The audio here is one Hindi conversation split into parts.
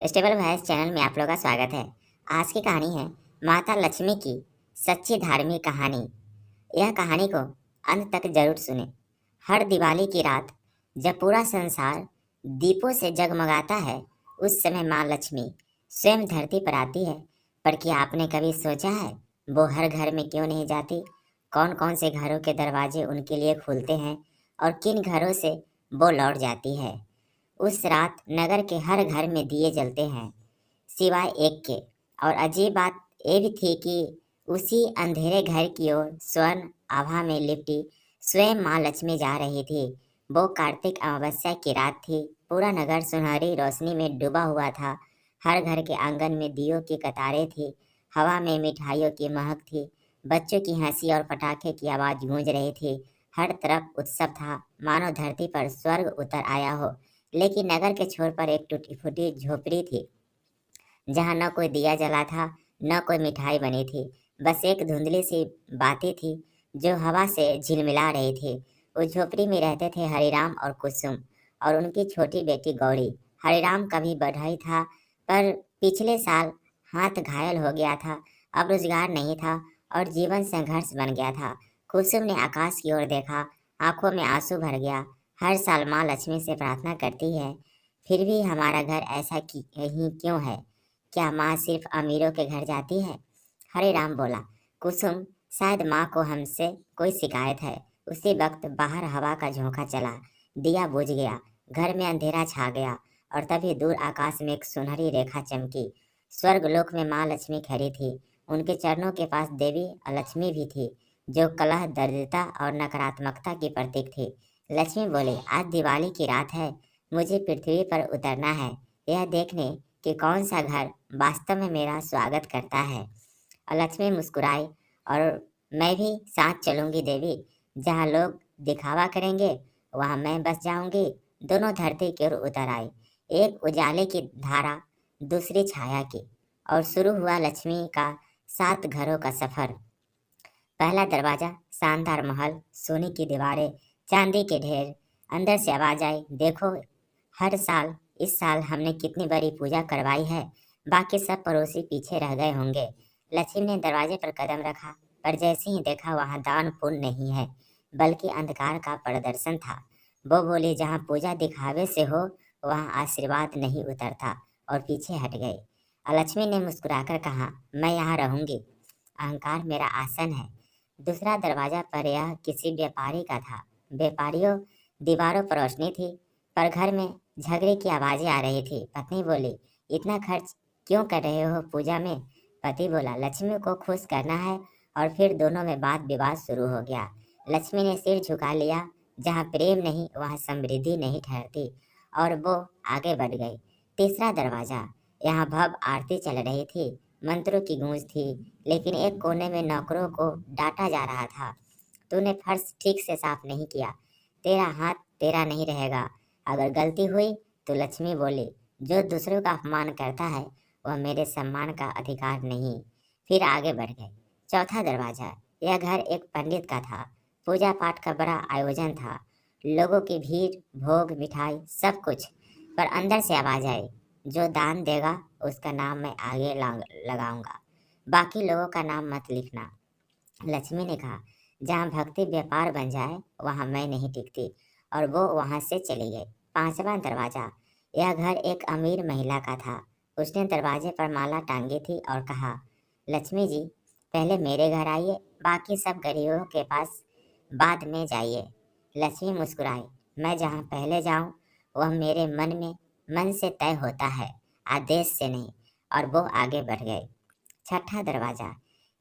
स्टेबल भैंस चैनल में आप लोगों का स्वागत है। आज की कहानी है माता लक्ष्मी की सच्ची धार्मिक कहानी। यह कहानी को अंत तक जरूर सुने। हर दिवाली की रात जब पूरा संसार दीपों से जगमगाता है, उस समय माँ लक्ष्मी स्वयं धरती पर आती है। पर क्या आपने कभी सोचा है वो हर घर में क्यों नहीं जाती? कौन कौन से घरों के दरवाजे उनके लिए खुलते हैं और किन घरों से वो लौट जाती है? उस रात नगर के हर घर में दिए जलते हैं सिवाय एक के। और अजीब बात ये भी थी कि उसी अंधेरे घर की ओर स्वर्ण आभा में लिपटी स्वयं माँ लक्ष्मी जा रही थी। वो कार्तिक अमावस्या की रात थी। पूरा नगर सुनहरी रोशनी में डूबा हुआ था। हर घर के आंगन में दियों की कतारें थी। हवा में मिठाइयों की महक थी। बच्चों की हंसी और पटाखे की आवाज गूंज रही थी। हर तरफ उत्सव था, मानो धरती पर स्वर्ग उतर आया हो। लेकिन नगर के छोर पर एक टूटी फूटी झोपड़ी थी, जहाँ न कोई दिया जला था, न कोई मिठाई बनी थी। बस एक धुंधली सी बाती थी जो हवा से झिलमिला रही थी। उस झोपड़ी में रहते थे हरिराम और कुसुम और उनकी छोटी बेटी गौरी। हरिराम कभी बढ़ई था, पर पिछले साल हाथ घायल हो गया था। अब रोजगार नहीं था और जीवन संघर्ष बन गया था। कुसुम ने आकाश की ओर देखा, आंखों में आंसू भर गया। हर साल माँ लक्ष्मी से प्रार्थना करती है, फिर भी हमारा घर ऐसा ही क्यों है? क्या माँ सिर्फ अमीरों के घर जाती है? हरे राम बोला, कुसुम, शायद माँ को हमसे कोई शिकायत है। उसी वक्त बाहर हवा का झोंका चला, दिया बुझ गया, घर में अंधेरा छा गया और तभी दूर आकाश में एक सुनहरी रेखा चमकी। स्वर्गलोक में माँ लक्ष्मी खड़ी थी। उनके चरणों के पास देवी लक्ष्मी भी थी, जो कलह, दरिद्रता और नकारात्मकता की प्रतीक थी। लक्ष्मी बोली, आज दिवाली की रात है, मुझे पृथ्वी पर उतरना है, यह देखने कि कौन सा घर वास्तव में मेरा स्वागत करता है। और लक्ष्मी मुस्कुराई, और मैं भी साथ चलूंगी देवी। जहाँ लोग दिखावा करेंगे वहाँ मैं बस जाऊंगी। दोनों धरती की ओर उतर आई, एक उजाले की धारा, दूसरी छाया की, और शुरू हुआ लक्ष्मी का 7 घरों का सफर। पहला दरवाजा, शानदार महल, सोने की दीवारें, चांदी के ढेर। अंदर से आवाज आई, देखो, हर साल इस साल हमने कितनी बड़ी पूजा करवाई है, बाकी सब पड़ोसी पीछे रह गए होंगे। लक्ष्मी ने दरवाजे पर कदम रखा, पर जैसे ही देखा वहां दान पुण्य नहीं है, बल्कि अंधकार का प्रदर्शन था। वो बोली, जहाँ पूजा दिखावे से हो वहाँ आशीर्वाद नहीं उतरता, और पीछे हट गए। लक्ष्मी ने मुस्कुराकर कहा, मैं यहाँ रहूंगी, अहंकार मेरा आसन है। दूसरा दरवाजा पर यह किसी व्यापारी का था। व्यापारियों, दीवारों पर रोशनी थी, पर घर में झगड़े की आवाजें आ रही थी। पत्नी बोली, इतना खर्च क्यों कर रहे हो पूजा में? पति बोला, लक्ष्मी को खुश करना है। और फिर दोनों में वाद विवाद शुरू हो गया। लक्ष्मी ने सिर झुका लिया, जहाँ प्रेम नहीं वहाँ समृद्धि नहीं ठहरती, और वो आगे बढ़ गई। तीसरा दरवाजा, यहाँ भव्य आरती चल रही थी, मंत्रों की गूंज थी, लेकिन एक कोने में नौकरों को डांटा जा रहा था, तूने फर्श ठीक से साफ नहीं किया, तेरा हाथ तेरा नहीं रहेगा अगर गलती हुई तो। लक्ष्मी बोली, जो दूसरों का अपमान करता है वह मेरे सम्मान का अधिकार नहीं। फिर आगे बढ़ गए। चौथा दरवाजा, यह घर एक पंडित का था। पूजा पाठ का बड़ा आयोजन था, लोगों की भीड़, भोग, मिठाई, सब कुछ। पर अंदर से आवाज आई, जो दान देगा उसका नाम मैं आगे लगाऊंगा, बाकी लोगों का नाम मत लिखना। लक्ष्मी ने कहा, जहाँ भक्ति व्यापार बन जाए वहाँ मैं नहीं टिकती, और वो वहाँ से चली गई। पांचवा दरवाजा, यह घर एक अमीर महिला का था। उसने दरवाजे पर माला टांगी थी और कहा, लक्ष्मी जी, पहले मेरे घर आइए, बाकी सब गरीबों के पास बाद में जाइए। लक्ष्मी मुस्कुराई, मैं जहाँ पहले जाऊँ वह मेरे मन में मन से तय होता है, आदेश से नहीं। और वो आगे बढ़ गए। छठा दरवाजा,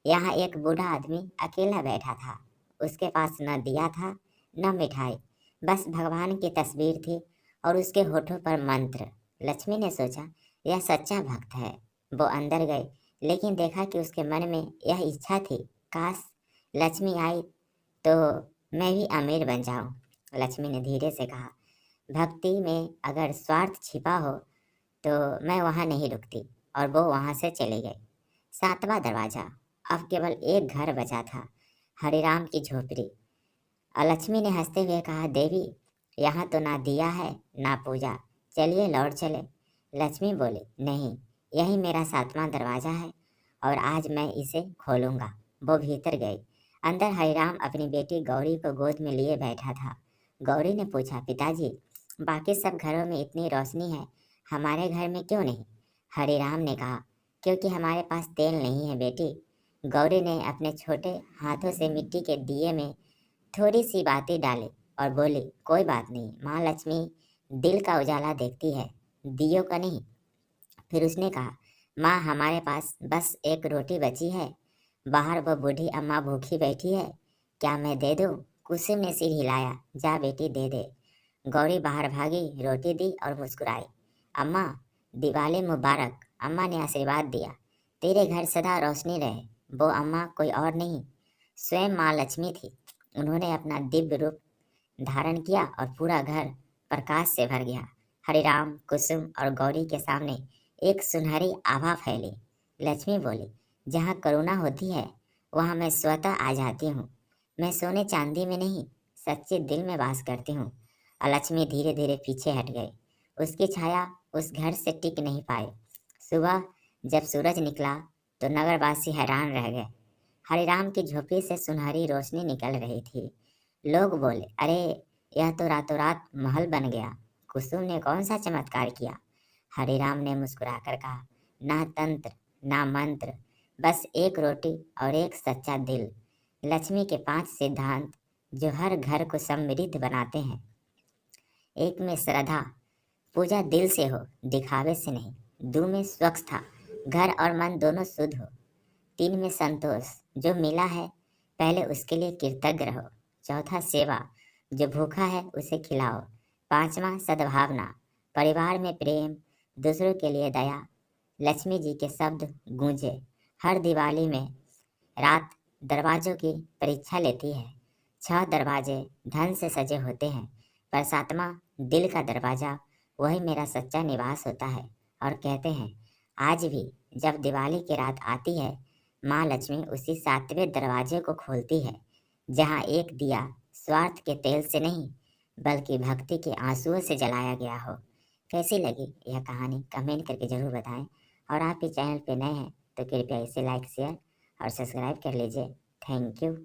यहाँ एक बूढ़ा आदमी अकेला बैठा था। उसके पास न दिया था न मिठाई, बस भगवान की तस्वीर थी और उसके होठों पर मंत्र। लक्ष्मी ने सोचा, यह सच्चा भक्त है। वो अंदर गई, लेकिन देखा कि उसके मन में यह इच्छा थी, काश लक्ष्मी आई तो मैं भी अमीर बन जाऊं। लक्ष्मी ने धीरे से कहा, भक्ति में अगर स्वार्थ छिपा हो तो मैं वहाँ नहीं रुकती। और वो वहाँ से चली गई। सातवां दरवाजा, अब केवल एक घर बचा था, हरिराम की झोपड़ी। लक्ष्मी ने हंसते हुए कहा, देवी, यहाँ तो ना दिया है ना पूजा, चलिए लौट चले। लक्ष्मी बोली, नहीं, यही मेरा 7वां दरवाजा है और आज मैं इसे खोलूंगा। वो भीतर गई। अंदर हरिराम अपनी बेटी गौरी को गोद में लिए बैठा था। गौरी ने पूछा, पिताजी, बाकी सब घरों में इतनी रोशनी है, हमारे घर में क्यों नहीं? हरिराम ने कहा, क्योंकि हमारे पास तेल नहीं है बेटी। गौरी ने अपने छोटे हाथों से मिट्टी के दिए में थोड़ी सी बातें डाली और बोली, कोई बात नहीं, माँ लक्ष्मी दिल का उजाला देखती है, दियों का नहीं। फिर उसने कहा, माँ हमारे पास बस एक रोटी बची है, बाहर वो बूढ़ी अम्मा भूखी बैठी है, क्या मैं दे दूँ? कुसुम ने सिर हिलाया, जा बेटी दे दे। गौरी बाहर भागी, रोटी दी और मुस्कुराई। अम्मा, दिवाली मुबारक। अम्मा ने आशीर्वाद दिया, तेरे घर सदा रोशनी रहे। वो अम्मा कोई और नहीं, स्वयं माँ लक्ष्मी थी। उन्होंने अपना दिव्य रूप धारण किया और पूरा घर प्रकाश से भर गया। हरिराम, कुसुम और गौरी के सामने एक सुनहरी आभा फैली। लक्ष्मी बोली, जहाँ करुणा होती है वहाँ मैं स्वतः आ जाती हूँ। मैं सोने चांदी में नहीं, सच्चे दिल में वास करती हूँ। और लक्ष्मी धीरे धीरे पीछे हट गई। उसकी छाया उस घर से टिक नहीं पाई। सुबह जब सूरज निकला तो नगरवासी हैरान रह गए। हरिराम की झोपड़ी से सुनहरी रोशनी निकल रही थी। लोग बोले, अरे यह तो रातों रात महल बन गया। कुसुम ने कौन सा चमत्कार किया? हरिराम ने मुस्कुराकर कहा, ना तंत्र ना मंत्र, बस एक रोटी और एक सच्चा दिल। लक्ष्मी के 5 सिद्धांत जो हर घर को समृद्ध बनाते हैं। एक में श्रद्धा, पूजा दिल से हो, दिखावे से नहीं। 2 में स्वच्छता, घर और मन दोनों शुद्ध हो। 3 में संतोष, जो मिला है पहले उसके लिए कृतज्ञ रहो। 4 सेवा, जो भूखा है उसे खिलाओ। 5वां सद्भावना, परिवार में प्रेम, दूसरों के लिए दया। लक्ष्मी जी के शब्द गूंजे हर दिवाली में। रात दरवाजों की परीक्षा लेती है। 6 दरवाजे धन से सजे होते हैं, पर 7वां दिल का दरवाजा, वही मेरा सच्चा निवास होता है। और कहते हैं, आज भी जब दिवाली की रात आती है, माँ लक्ष्मी उसी 7वें दरवाजे को खोलती है, जहाँ एक दिया स्वार्थ के तेल से नहीं, बल्कि भक्ति के आंसुओं से जलाया गया हो। कैसी लगी यह कहानी कमेंट करके ज़रूर बताएं। और आप इस चैनल पे नए हैं तो कृपया इसे लाइक, शेयर और सब्सक्राइब कर लीजिए। Thank you.